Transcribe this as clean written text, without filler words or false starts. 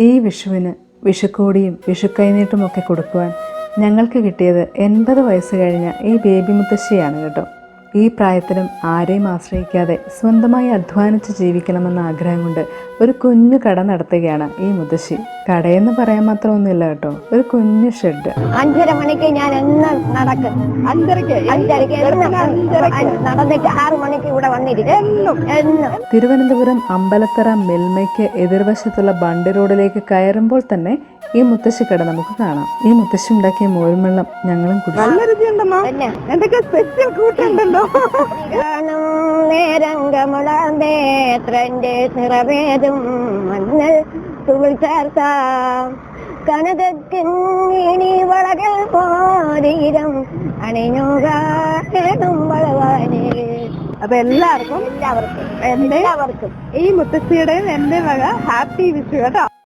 ഈ വിഷുവിന് വിഷുക്കോടിയും വിഷുക്കൈനീട്ടുമൊക്കെ കൊടുക്കുവാൻ ഞങ്ങൾക്ക് കിട്ടിയത് 80 വയസ്സ് കഴിഞ്ഞ ഈ ബേബി മുത്തശ്ശിയാണ് കേട്ടോ. ഈ പ്രായത്തിലും ആരെയും ആശ്രയിക്കാതെ സ്വന്തമായി അധ്വാനിച്ച് ജീവിക്കണമെന്ന ആഗ്രഹം കൊണ്ട് ഒരു കുഞ്ഞു കട നടത്തുകയാണ് ഈ മുത്തശ്ശി. കടയെന്ന് പറയാൻ മാത്രമൊന്നുമില്ല കേട്ടോ, ഒരു കുഞ്ഞു ഷെഡ്. 5:30 മണിക്ക് ഞാൻ എന്നും നടക്കും. 5:30 നടന്നിട്ട് 6 മണിക്ക് ഇവിടെ വന്നിരിക്കും. തിരുവനന്തപുരം അമ്പലത്തറ മിൽമയ്ക്ക് എതിർവശത്തുള്ള ബണ്ടി റോഡിലേക്ക് കയറുമ്പോൾ തന്നെ ഈ മുത്തശ്ശിക്കട നമുക്ക് കാണാം. ഈ മുത്തശ്ശി ഉണ്ടാക്കിയ മോരുവെള്ളം ഞങ്ങളും കുടിച്ചു. നല്ല രുചിയുണ്ടല്ലോ, എന്തൊക്കെ സ്പെഷ്യൽ കൂട്ടുണ്ടല്ലോ. നേരങ്കമുളേത്രന്റെ നിറവേതും മഞ്ഞൾ തുൾ ചേർത്താം കനകത്തിനി വളകൾ പോരീരം അണിഞ്ഞുകാടും വളവാനേ. അപ്പൊ എല്ലാവർക്കും ഈ മുത്തശ്ശിയുടെയും എന്റെ വക ഹാപ്പി വിഷു കേട്ടോ.